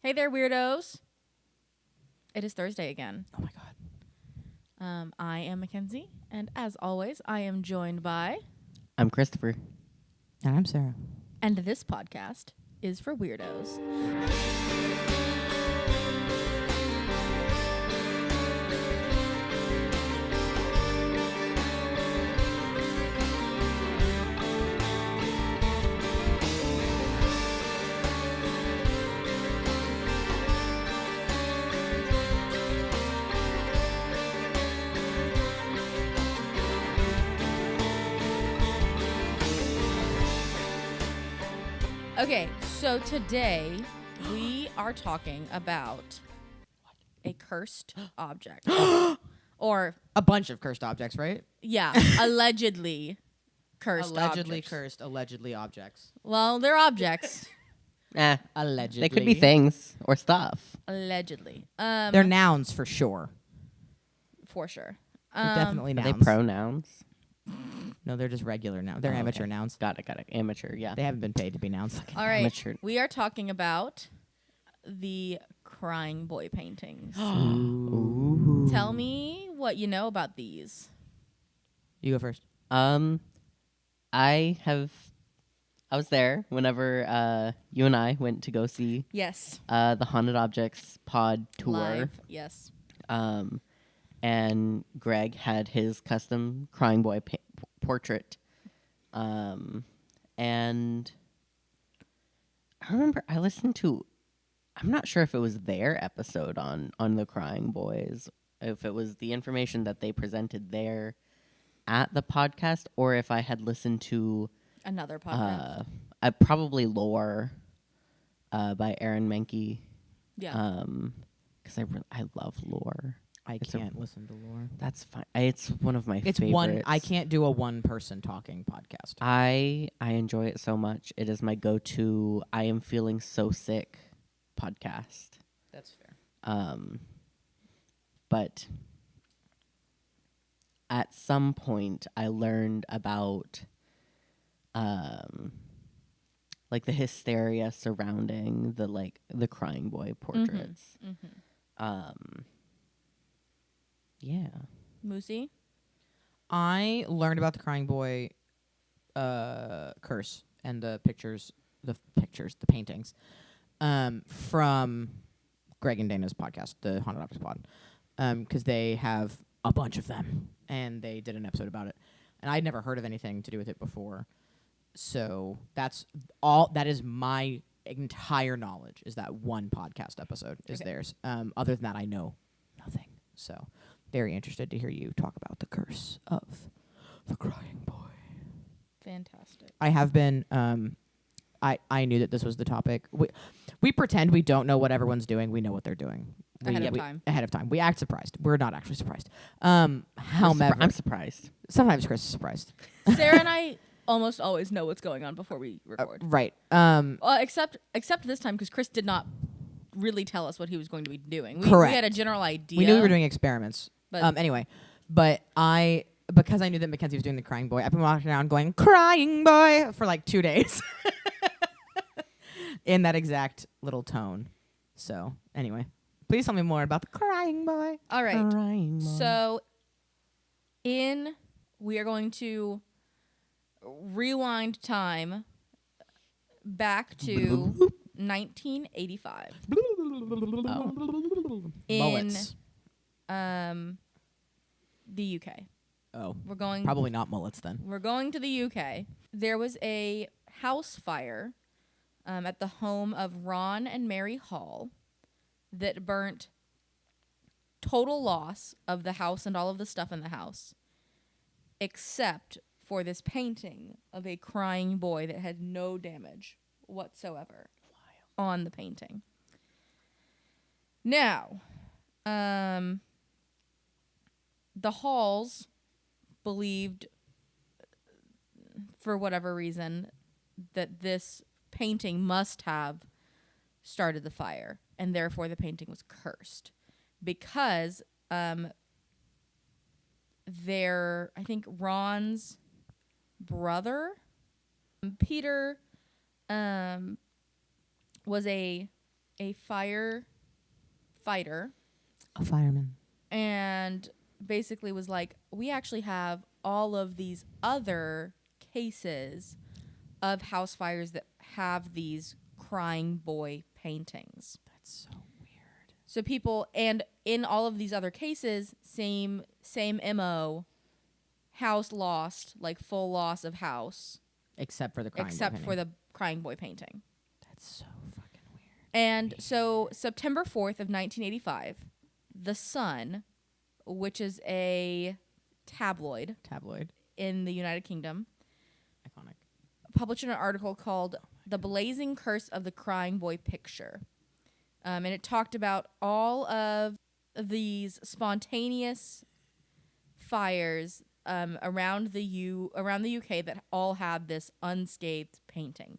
Hey there, weirdos. It is Thursday again. Oh my God. I am Mackenzie, and as always, I am joined by... I'm Christopher. And I'm Sarah. And this podcast is for weirdos. Okay, so today we are talking about a cursed object. Or, A bunch of cursed objects, right? yeah, allegedly cursed Allegedly objects. cursed, allegedly objects. Well, they're objects. Allegedly. They could be things or stuff. Allegedly. They're nouns for sure. For sure. They're definitely Are nouns. they pronouns? No, they're just regular nouns. They're Oh, amateur okay. nouns. Got it. Amateur, yeah. They haven't been paid to be nouns. All right, Amateur. we are talking about the crying boy paintings. Ooh. Tell me what you know about these. You go first. I was there whenever you and I went to go see Yes. the Haunted Objects pod tour. Live. Yes. And Greg had his custom crying boy portrait. And I remember I listened to, I'm not sure if it was their episode on the crying boys, if it was the information that they presented there at the podcast, or if I had listened to Another podcast. probably Lore by Aaron Mankey. Yeah. Because I love Lore. I It's a- can't listen to lore. That's fine. It's one of my It's favorites. one. I can't do a one-person talking podcast. I enjoy it so much. It is my go-to I am feeling so sick podcast. That's fair. But at some point I learned about like the hysteria surrounding the crying boy portraits. Yeah. Moosey? I learned about the crying boy curse and the paintings from Greg and Dana's podcast, the Haunted Objects Pod, because they have a bunch of them, and they did an episode about it. And I'd never heard of anything to do with it before. So that's all. That is my entire knowledge, is that one podcast episode is Okay. theirs. Other than that, I know nothing. So very interested to hear you talk about the curse of the crying boy. Fantastic. I have been. I knew that this was the topic. We pretend we don't know what everyone's doing. We know what they're doing. Ahead of time. Ahead of time. We act surprised. We're not actually surprised. I'm However, surprised. sometimes Chris is surprised. Sarah and I almost always know what's going on before we record. Right. Well, except this time, because Chris did not really tell us what he was going to be doing. We Correct. had a general idea. We knew we were doing experiments. But Anyway, but because I knew that Mackenzie was doing the crying boy, I've been walking around going crying boy for like 2 days in that exact little tone. So anyway, please tell me more about the crying boy. all right. Crying boy. So, we are going to rewind time back to 1985 in Mullets. the UK. Oh, We're going probably not mullets then. We're going to the UK. There was a house fire at the home of Ron and Mary Hall that burnt total loss of the house and all of the stuff in the house, except for this painting of a crying boy that had no damage whatsoever on the painting. Now, the Halls believed, for whatever reason, that this painting must have started the fire, and therefore the painting was cursed, because I think Ron's brother, Peter, was a a firefighter A fireman. and basically was like, we actually have all of these other cases of house fires that have these crying boy paintings. That's so weird. So people, and in all of these other cases, same MO, house lost, like full loss of house, Except for the crying boy except painting. for the crying boy painting. That's so fucking weird. And so September 4th of 1985, The Sun, which is a tabloid Tabloid. in the United Kingdom, Iconic. published an article called "The Blazing Curse of the Crying Boy Picture," and it talked about all of these spontaneous fires around the UK that all had this unscathed painting,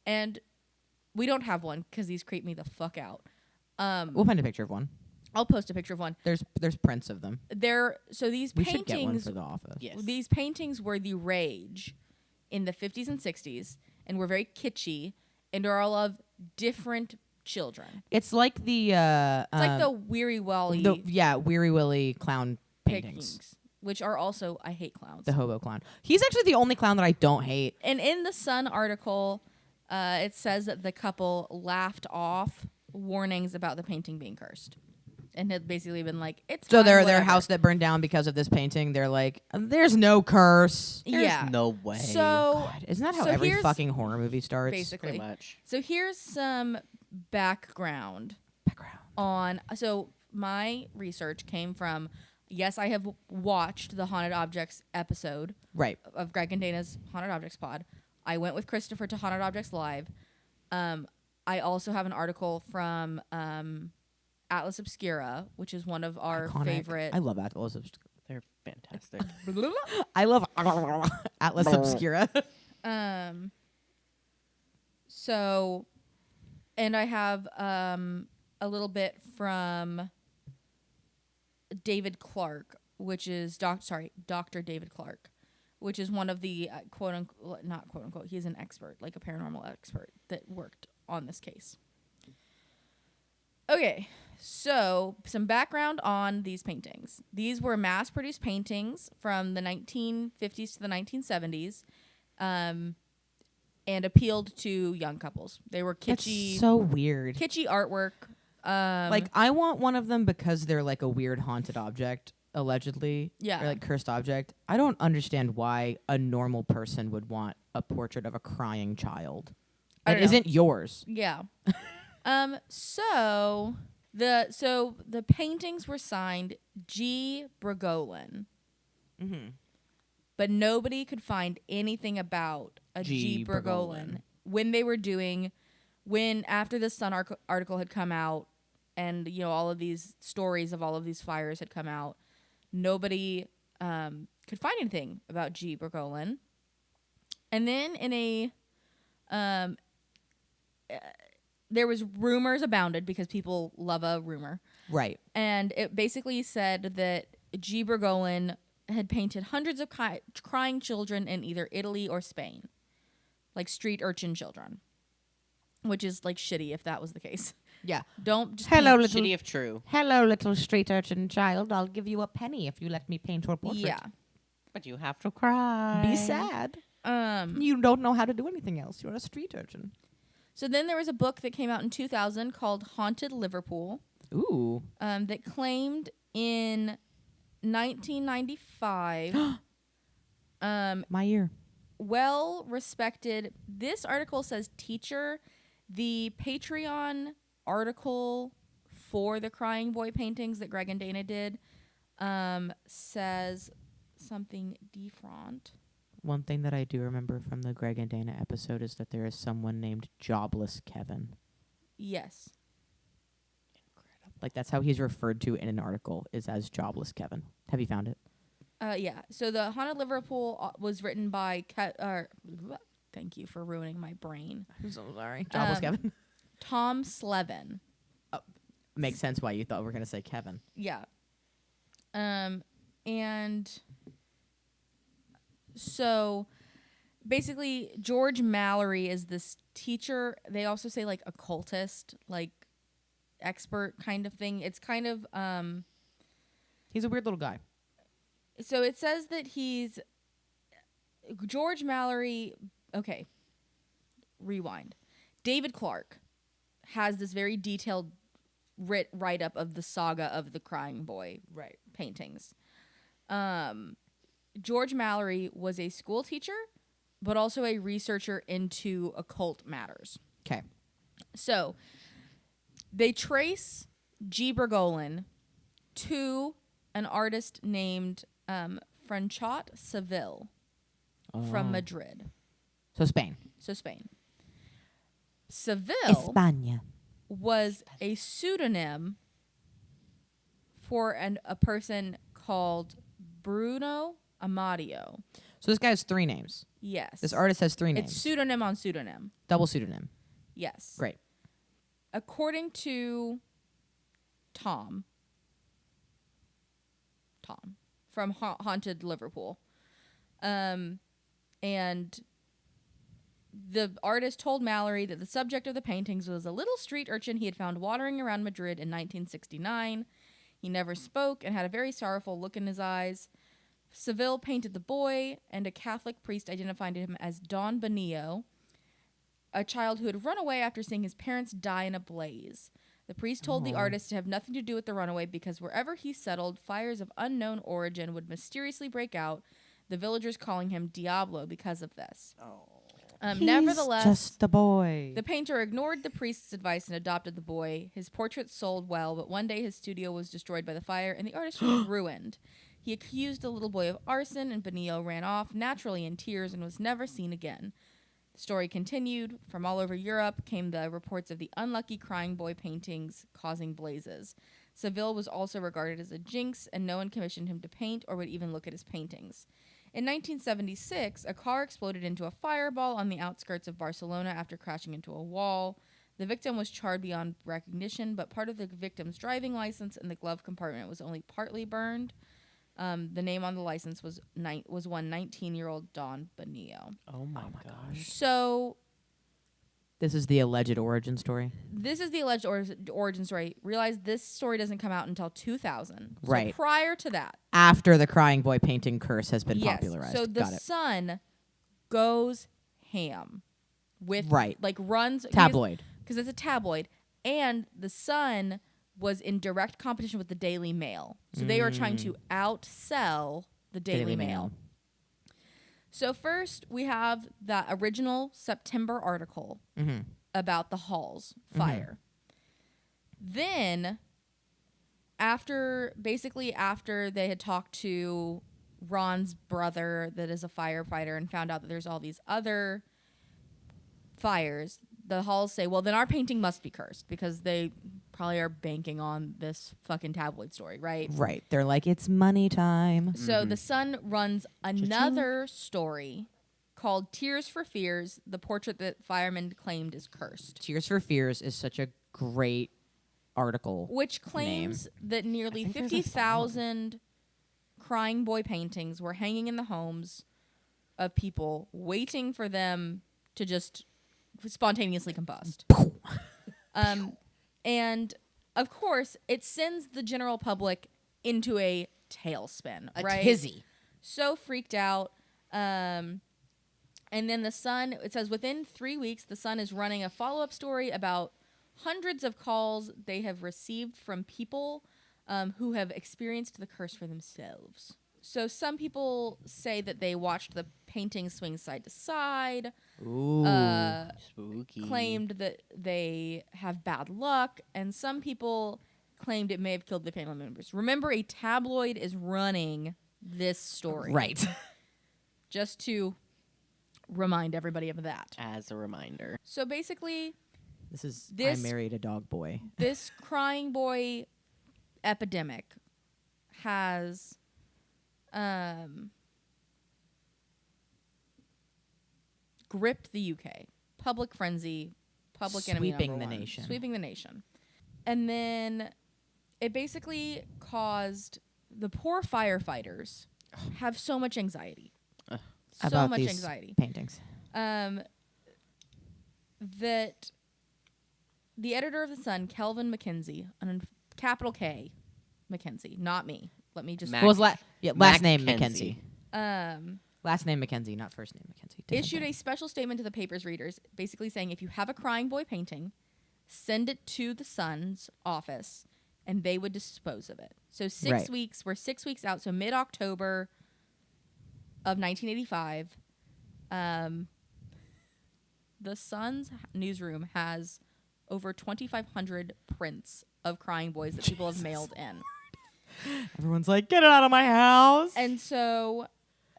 and we don't have one because these creep me the fuck out. We'll find a picture of one. I'll post a picture of one. There's prints of them. So these We should get one paintings, for the office. Yes. these paintings were the rage in the 50s and 60s, and were very kitschy, and are all of different children. It's like the It's like the Weary Wally Weary Willy clown paintings. which are also, I hate clowns. The hobo clown. He's actually the only clown that I don't hate. And in the Sun article, it says that the couple laughed off warnings about the painting being cursed, and had basically been like, "It's So fine, their whatever." house that burned down because of this painting, they're like, there's no curse. There's yeah. no way. So God, isn't that how So every here's- fucking horror movie starts? basically, pretty much. so here's some background Background. on. So my research came from. Yes, I have watched the Haunted Objects episode Right. of Greg and Dana's Haunted Objects pod. I went with Christopher to Haunted Objects Live. I also have an article from Atlas Obscura, which is one of our Iconic. favorite. I love Atlas Obscura. They're fantastic. I love Atlas Obscura. So, and I have a little bit from David Clark, which is Dr. David Clark, which is one of the not quote unquote, he's an expert, like a paranormal expert that worked on this case. Okay, so some background on these paintings. These were mass-produced paintings from the 1950s to the 1970s, and appealed to young couples. They were kitschy, That's so weird. kitschy artwork. Like, I want one of them because they're like a weird haunted object, allegedly. Yeah. Or like cursed object. I don't understand why a normal person would want a portrait of a crying child. I That don't know. isn't yours. Yeah. So the paintings were signed G. Brigolin, Mm-hmm. but nobody could find anything about a G. Brigolin when after the Sun article had come out, and all of these stories of all of these fires had come out. Nobody could find anything about G. Brigolin, and then in a there was rumors abounded because people love a rumor. Right. And it basically said that G. Brigolin had painted hundreds of crying children in either Italy or Spain. Like street urchin children. Which is like shitty if that was the case. Yeah. Don't just Hello, paint- little- Shitty if true. Hello, little street urchin child. I'll give you a penny if you let me paint your portrait. Yeah. But you have to cry. Be sad. You don't know how to do anything else. You're a street urchin. So then there was a book that came out in 2000 called Haunted Liverpool. Ooh. That claimed in 1995 My ear. well respected. This article says teacher. The Patreon article for the Crying Boy paintings that Greg and Dana did says something different. One thing that I do remember from the Greg and Dana episode is that there is someone named Jobless Kevin. Yes. Like, that's how he's referred to in an article, is as Jobless Kevin. Have you found it? Yeah. So the Haunted Liverpool was written by thank you for ruining my brain. I'm so sorry. Jobless Kevin. Tom Slevin. Makes sense why you thought we were going to say Kevin. Yeah. And so basically George Mallory is this teacher. They also say like occultist, like expert kind of thing. It's kind of He's a weird little guy. so it says that he's George Mallory. Okay, rewind. David Clark has this very detailed write up of the saga of the Crying Boy paintings. George Mallory was a school teacher, but also a researcher into occult matters. Okay. So they trace G. Bergolin to an artist named Franchot Seville from Madrid. So Spain. So Spain. Seville España. was a pseudonym for a person called Bruno Amadio. So this guy has 3 names. Yes. This artist has 3 names. It's pseudonym on pseudonym. Double pseudonym. Yes. Great. According to Tom from Haunted Liverpool, and the artist told Mallory that the subject of the paintings was a little street urchin he had found wandering around Madrid in 1969. He never spoke and had a very sorrowful look in his eyes. Seville painted the boy, and a Catholic priest identified him as Don Benillo, a child who had run away after seeing his parents die in a blaze. The priest told the artist to have nothing to do with the runaway because wherever he settled, fires of unknown origin would mysteriously break out, the villagers calling him Diablo because of this. Nevertheless, just a boy. The painter ignored the priest's advice and adopted the boy. His portraits sold well, but one day his studio was destroyed by the fire and the artist was ruined. He accused the little boy of arson, and Benillo ran off, naturally in tears, and was never seen again. The story continued. From all over Europe came the reports of the unlucky crying boy paintings causing blazes. Seville was also regarded as a jinx, and no one commissioned him to paint or would even look at his paintings. In 1976, a car exploded into a fireball on the outskirts of Barcelona after crashing into a wall. The victim was charred beyond recognition, but part of the victim's driving license in the glove compartment was only partly burned. The name on the license was one 19-year-old Don Benillo. Oh my gosh. So This is the alleged origin story. this is the alleged origin story. Realize this story doesn't come out until 2000. So Right. prior to that. After the crying boy painting curse has been Yes. popularized. So the Got it. Sun goes ham with Right. like runs Tabloid. because it's a tabloid, and the Sun was in direct competition with the Daily Mail. So they were trying to outsell the Daily Mail. So first we have that original September article about the Halls fire. Then after they had talked to Ron's brother that is a firefighter and found out that there's all these other fires, the Halls say, well, then our painting must be cursed because they probably are banking on this fucking tabloid story, right? Right. They're like, it's money time. So the Sun runs another story called Tears for Fears, the portrait that firemen claimed is cursed. Tears for Fears is such a great article. Which claims that nearly I think there's a 50,000 crying boy paintings were hanging in the homes of people waiting for them to just spontaneously combust. And of course, it sends the general public into a tailspin, right? tizzy. So freaked out. And then the Sun, it says within 3 weeks, the Sun is running a follow-up story about hundreds of calls they have received from people who have experienced the curse for themselves. So some people say that they watched the painting swing side to side. Ooh. Spooky. Claimed that they have bad luck, and some people claimed it may have killed the family members. Remember, a tabloid is running this story. Right. Just to remind everybody of that. As a reminder. So basically, This This- I married a dog boy. this crying boy epidemic has gripped the UK. Public frenzy, public enemy Sweeping number the one. nation. Sweeping the nation. And then it basically caused the poor firefighters have so much anxiety. So About much these anxiety. paintings. That the editor of The Sun, Kelvin McKenzie, capital K, McKenzie, not me. Let me just... Mac- What was last name Mackenzie. Mackenzie. Last name Mackenzie, not first name Mackenzie. Issued a special statement to the paper's readers, basically saying if you have a crying boy painting, send it to the Sun's office, and they would dispose of it. So 6 weeks, we're 6 weeks out, so mid-October of 1985, the Sun's newsroom has over 2,500 prints of crying boys that people have mailed in. Everyone's like, get it out of my house. And so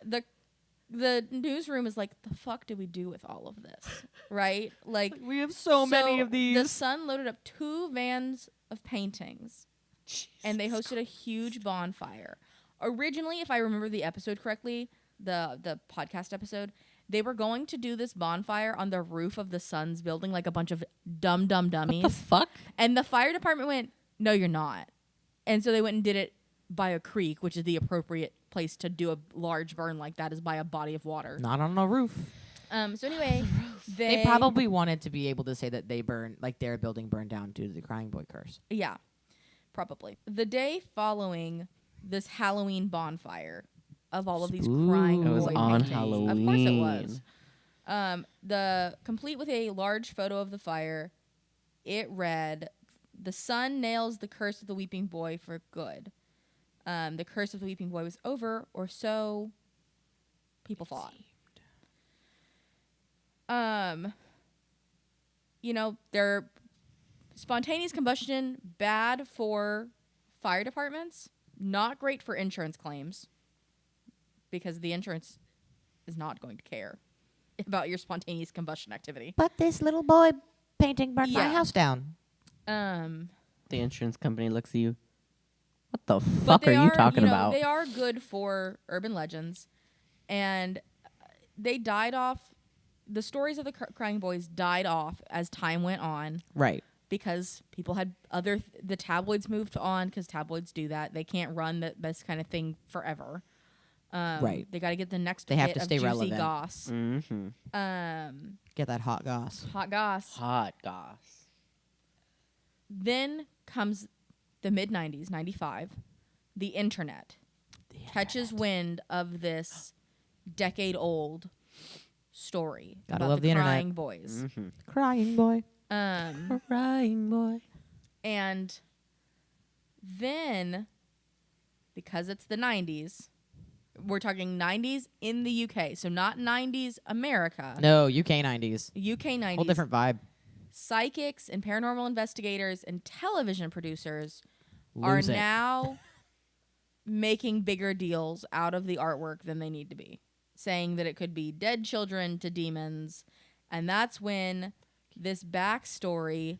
the newsroom is like, the fuck do we do with all of this? Right? Like, we have so many of these. The Sun loaded up 2 vans of paintings, and they hosted a huge bonfire. Originally, if I remember the episode correctly, the podcast episode, they were going to do this bonfire on the roof of the Sun's building, like a bunch of dummies. What the fuck? And the fire department went, no, you're not. And so they went and did it by a creek, which is the appropriate place to do a large burn like that, is by a body of water. Not on a roof. So anyway, they probably wanted to be able to say that they burned, like their building burned down due to the crying boy curse. Yeah, probably. The day following this Halloween bonfire of all of these crying boy It was on paintings. Halloween. Of course it was. The complete with a large photo of the fire, it read, "The Sun nails the curse of the weeping boy for good. The curse of the weeping boy was over, or so people thought." Their spontaneous combustion, bad for fire departments, not great for insurance claims, because the insurance is not going to care about your spontaneous combustion activity. But this little boy painting burned my Yeah. house down. The insurance company looks at you. What the But fuck they are you talking about? They are good for urban legends, and they died off. The stories of the crying boys died off as time went on, Right. because people had the tabloids moved on, because tabloids do that. They can't run this kind of thing forever. Right. They got to get the next They have hit to of stay juicy relevant. goss. Mm-hmm. Get that hot goss. Hot goss. Hot goss. Then comes the mid-90s, 95. The internet catches wind of this decade-old story Gotta about love the the internet. crying boys. Mm-hmm. Crying boy. Crying boy. And then, because it's the 90s, we're talking 90s in the UK, so not 90s America. No, UK 90s. UK 90s. Whole different vibe. Psychics and paranormal investigators and television producers are Lose it. now making bigger deals out of the artwork than they need to be, saying that it could be dead children to demons. And that's when this backstory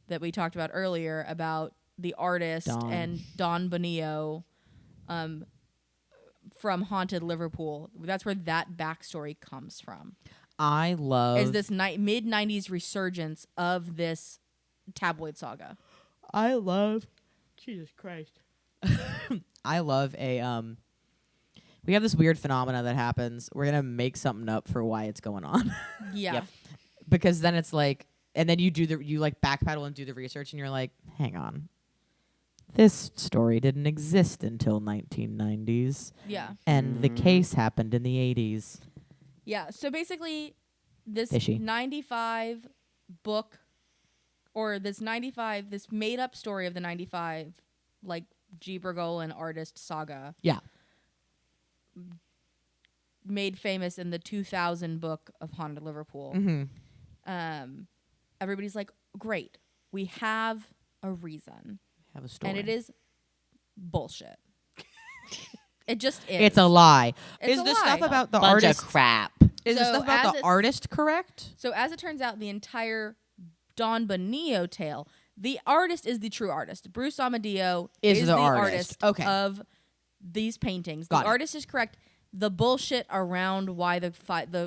that we talked about earlier about the artist Don. and Don Bonillo from Haunted Liverpool, that's where that backstory comes from. I love. Is this mid-90s resurgence of this tabloid saga. I love. Jesus Christ. I love we have this weird phenomena that happens. We're gonna make something up for why it's going on. Yeah. Yep. Because then it's like, and then you backpedal and do the research, and you're like, hang on, this story didn't exist until 1990s, Yeah. and the case happened in the 80s. Yeah. So basically, this Fishy. 95 book, or this made up story of the 95, like G. Bergolan artist saga, Yeah. made famous in the 2000 book of Haunted Liverpool. Mm-hmm. Everybody's like, great, we have a reason. Have a story. And it is bullshit. It just is. It's a lie. It's Is a the lie. stuff about the Bunch artist of crap. Is the So stuff about as the it's- artist correct? So as it turns out, the entire Don Bonillo tale, the artist is the true artist. Bruce Amadeo Is is the the artist. Okay. of these paintings. Got the it. artist is correct. The bullshit around why the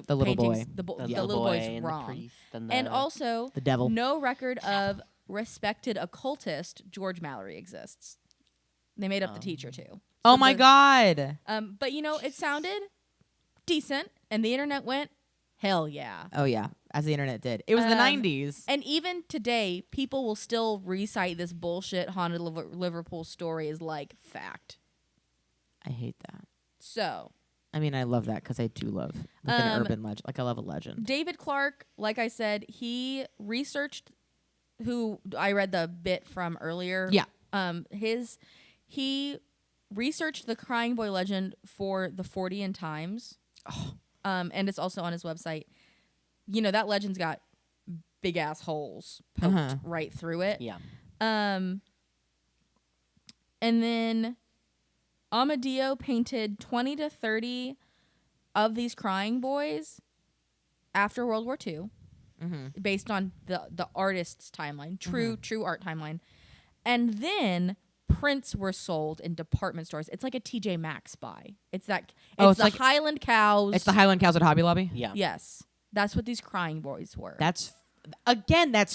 little paintings, boy. the Yellow little boy boy's and wrong. the priest And also, The devil. no record of respected occultist George Mallory exists. They made up the teacher too. Oh So my the- God. But it sounded decent, and the internet went, hell yeah. Oh yeah. as the internet did. It was the 90s. And even today, people will still recite this bullshit haunted Liverpool story as like fact. I hate that. So, I mean, I love that because I do love like an urban legend. Like, I love a legend. David Clark, like I said, he researched who I read the bit from earlier. Yeah. He researched the Crying Boy legend for the Fortean Times. Oh. And it's also on his website. You know, that legend's got big ass holes poked right through it. Yeah. And then Amadeo painted 20 to 30 of these crying boys after World War II, based on the artist's timeline, true art timeline. And then prints were sold in department stores. It's like a TJ Maxx buy. It's the like Highland Cows. It's the Highland Cows at Hobby Lobby? Yeah. Yes. That's what these crying boys were. That's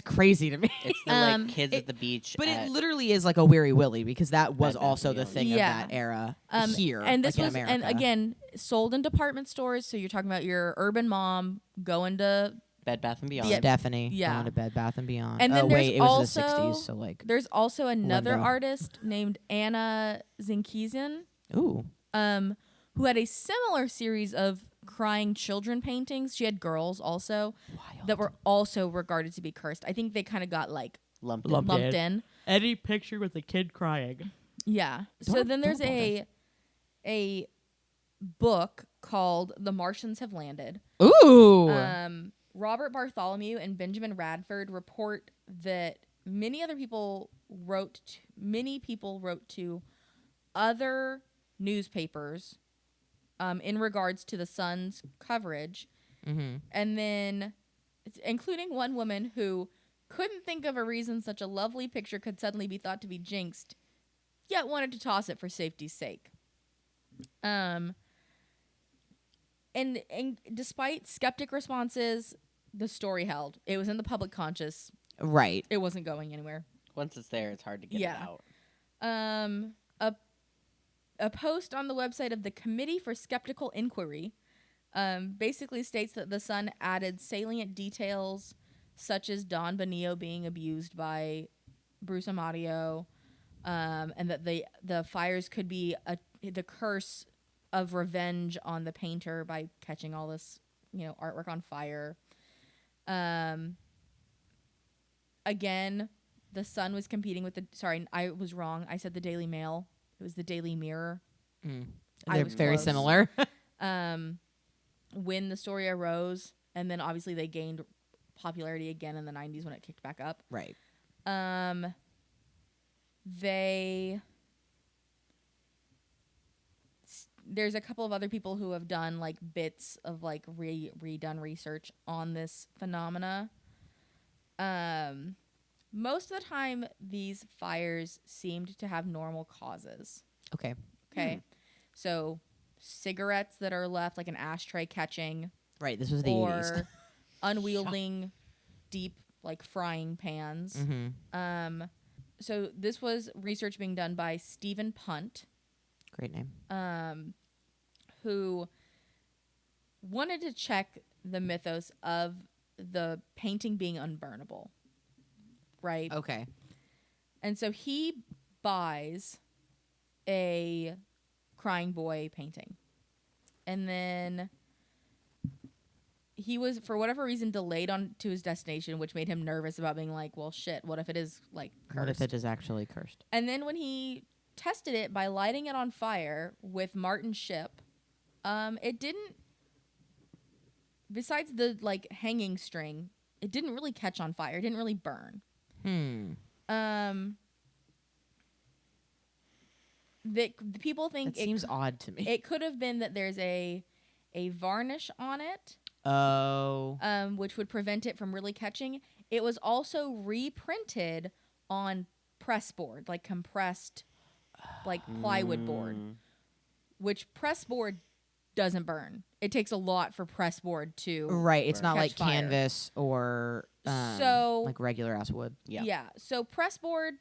crazy to me. It's the like kids at the beach. But it literally is like a Weary Willy because that was Bed Bath also & the Beyond. thing Yeah. of that era here, and this like was in America. and again sold in department stores. So you're talking about your urban mom going to. Bed Bath and Beyond. Yeah. Stephanie Yeah. going to Bed Bath and Beyond. And then oh there's wait, it was also the 60s, so like there's also another Linda. artist named Anna Zinkizian, ooh. who had a similar series of crying children paintings. She had girls also that were also regarded to be cursed. I think they kind of got like Lumped Lumped in. lumped in. Any picture with a kid crying. Yeah. So Don't- then there's don't apologize. a book called The Martians Have Landed. Ooh. Robert Bartholomew and Benjamin Radford report that many people wrote to other newspapers in regards to the Sun's coverage. And then including one woman who couldn't think of a reason such a lovely picture could suddenly be thought to be jinxed, yet wanted to toss it for safety's sake. And despite skeptic responses, the story held. It was in the public conscious. Right. It wasn't going anywhere. Once it's there, it's hard to get it out. A post on the website of the Committee for Skeptical Inquiry basically states that the Sun added salient details such as Don Benio being abused by Bruce Amadeo, and that the fires could be the curse of revenge on the painter by catching all this, artwork on fire. Again, the Sun was competing with sorry, I was wrong. I said the Daily Mail. It was the Daily Mirror. They're was very close. similar. When the story arose, and then obviously they gained popularity again in the 90s when it kicked back up. Right. There's a couple of other people who have done like bits of like redone research on this phenomena. Most of the time, these fires seemed to have normal causes. Okay. Okay. So cigarettes that are left, like an ashtray catching. Right. This was the 80s. Or unwielding, deep, like frying pans. So this was research being done by Stephen Punt, Great name. who wanted to check the mythos of the painting being unburnable. Right? Okay. And so he buys a crying boy painting. And then he was, for whatever reason, delayed on to his destination, which made him nervous about being like, well, shit, what if it is like cursed? What if it is actually cursed? And then when he tested it by lighting it on fire with Martin Ship, it didn't, besides the like hanging string, it didn't really catch on fire. It didn't really burn. The people think It seems odd to me. it could have been that there's a varnish on it, which would prevent it from really catching. It was also reprinted on press board, like compressed, like plywood board, which press board doesn't burn. It takes a lot for press board to Right. It's not catch like fire. canvas or So- like regular ass wood. Yeah. So press board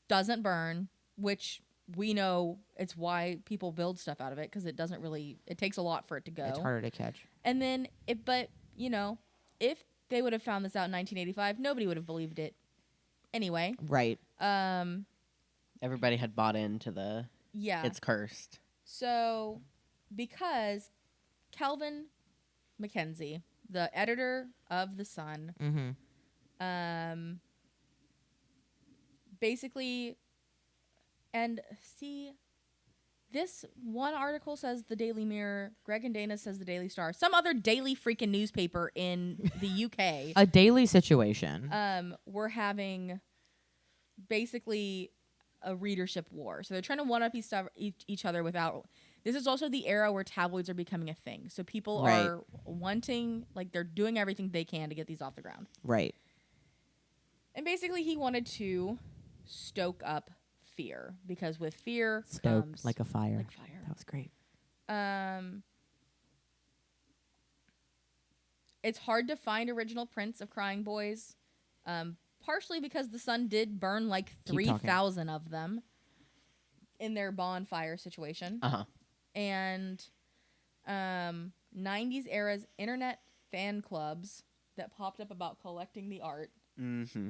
doesn't burn, which we know it's why people build stuff out of it, because it doesn't really, it takes a lot for it to go. It's harder to catch. And then but if they would have found this out in 1985, nobody would have believed it anyway. Right. Everybody had bought into the Yeah. it's cursed. So, because Calvin Mackenzie, the editor of The Sun, Mm-hmm. basically, and see, this one article says the Daily Mirror, Greg and Dana says the Daily Star, some other daily freaking newspaper in the UK. A daily situation. We're having basically a readership war. So they're trying to one-up each other without... This is also the era where tabloids are becoming a thing. So people Right. are wanting... Like, they're doing everything they can to get these off the ground. Right. And basically, he wanted to stoke up fear. Because with fear Stoked comes... like a fire. Like fire. That was great. It's hard to find original prints of Crying Boys. Partially because the Sun did burn like Keep talking. 3,000 of them in their bonfire situation. Uh-huh. And 90s era's internet fan clubs that popped up about collecting the art. Mm-hmm.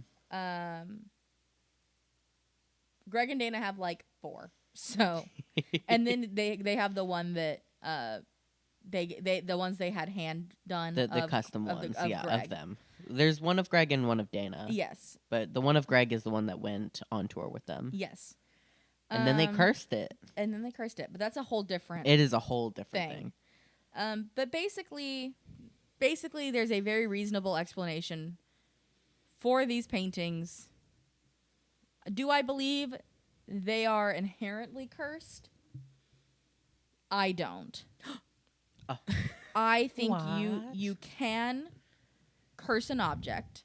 Greg and Dana have like 4. So, and then they have the one that the ones they had hand done, The custom ones, Greg. of them. There's one of Greg and one of Dana. Yes. But the one of Greg is the one that went on tour with them. Yes. And then they cursed it. And then they cursed it, but that's a whole different It is a whole different thing. But basically, there's a very reasonable explanation for these paintings. Do I believe they are inherently cursed? I don't. Oh. I think What? you can curse an object.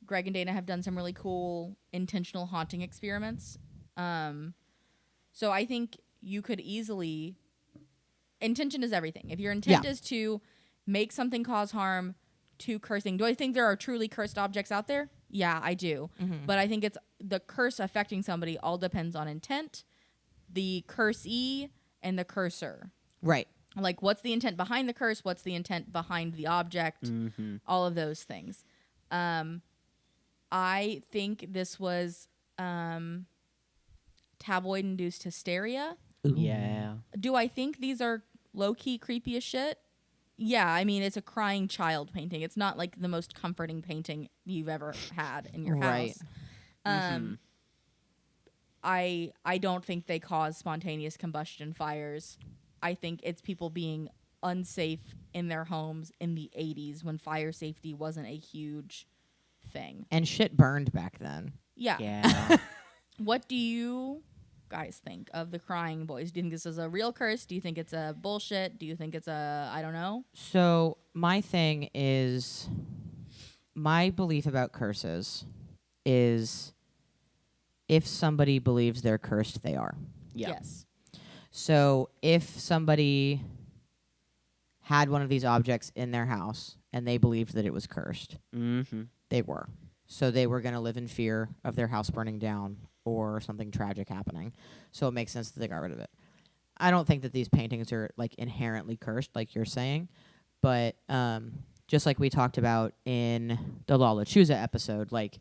Greg and Dana have done some really cool intentional haunting experiments. So I think you could easily... Intention is everything. If your intent is to make something cause harm to cursing, do I think there are truly cursed objects out there? Yeah, I do. Mm-hmm. But I think it's the curse affecting somebody all depends on intent, the cursee, and the cursor. Right. Like, what's the intent behind the curse? What's the intent behind the object? Mm-hmm. All of those things. I think this was tabloid-induced hysteria. Ooh. Yeah. Do I think these are low-key creepy as shit? Yeah, I mean, it's a crying child painting. It's not, like, the most comforting painting you've ever had in your Right. house. I don't think they cause spontaneous combustion fires. I think it's people being unsafe in their homes in the 80s when fire safety wasn't a huge thing. And shit burned back then. Yeah. Yeah. What do you guys think of the Crying Boys? Do you think this is a real curse? Do you think it's a bullshit? Do you think it's a, I don't know? So my thing is, my belief about curses is if somebody believes they're cursed, they are. Yeah. Yes. So if somebody had one of these objects in their house and they believed that it was cursed, Mm-hmm. they were. So they were going to live in fear of their house burning down or something tragic happening. So it makes sense that they got rid of it. I don't think that these paintings are like inherently cursed, like you're saying, but just like we talked about in the Lala Chusa episode, like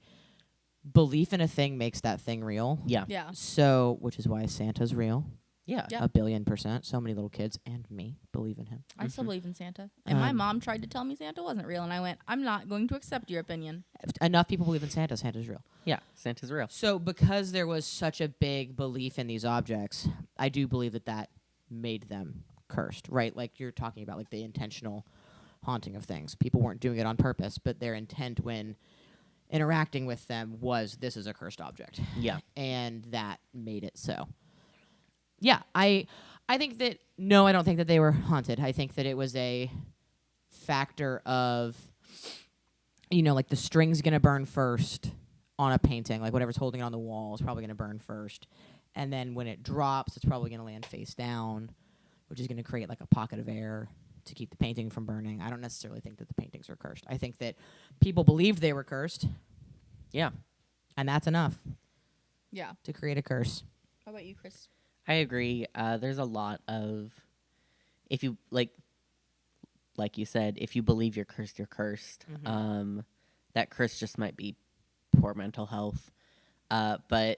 belief in a thing makes that thing real. Yeah. Yeah. So, which is why Santa's real. Yeah. Yeah. 1,000,000,000%. So many little kids and me believe in him. I still believe in Santa. And my Um, mom tried to tell me Santa wasn't real, and I went, I'm not going to accept your opinion. Enough people believe in Santa. Santa's real. Yeah. Santa's real. So because there was such a big belief in these objects, I do believe that that made them cursed, right? Like you're talking about like the intentional haunting of things. People weren't doing it on purpose, but their intent when interacting with them was this is a cursed object. Yeah. And that made it so. Yeah, I think that no, I don't think that they were haunted. I think that it was a factor of like the string's going to burn first on a painting, like whatever's holding it on the wall is probably going to burn first. And then when it drops, it's probably going to land face down, which is going to create like a pocket of air to keep the painting from burning. I don't necessarily think that the paintings are cursed. I think that people believed they were cursed. Yeah. And that's enough Yeah. to create a curse. How about you, Chris? I agree. There's a lot of, if you like, like you said, if you believe you're cursed, you're cursed. Mhm. That curse just might be poor mental health. But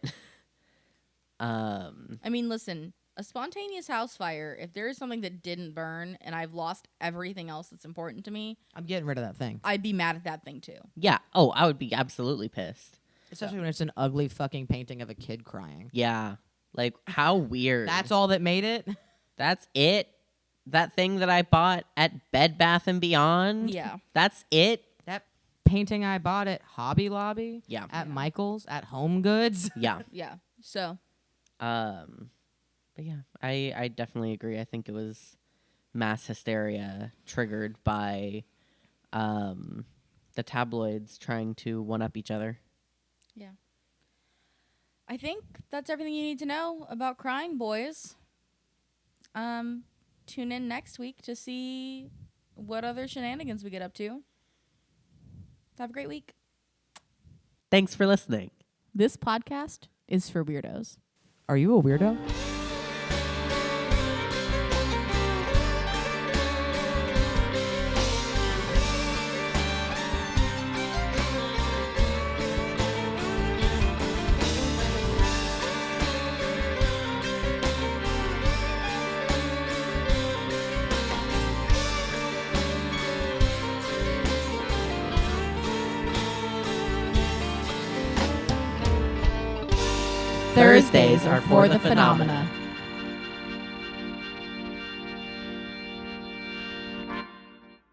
I mean, listen, a spontaneous house fire, if there is something that didn't burn and I've lost everything else that's important to me, I'm getting rid of that thing. I'd be mad at that thing too. yeah. Oh, I would be absolutely pissed. Especially when it's an ugly fucking painting of a kid crying. Yeah. Like, how weird. That's all that made it? That's it? That thing that I bought at Bed Bath & Beyond? Yeah. That's it? That painting I bought at Hobby Lobby? Yeah. At Michael's? At Home Goods? Yeah. Yeah. So, But yeah, I definitely agree. I think it was mass hysteria triggered by the tabloids trying to one-up each other. yeah. I think that's everything you need to know about Crying Boys. Tune in next week to see what other shenanigans we get up to. Have a great week. Thanks for listening. This podcast is for weirdos. Are you a weirdo? Thursdays are for the phenomena.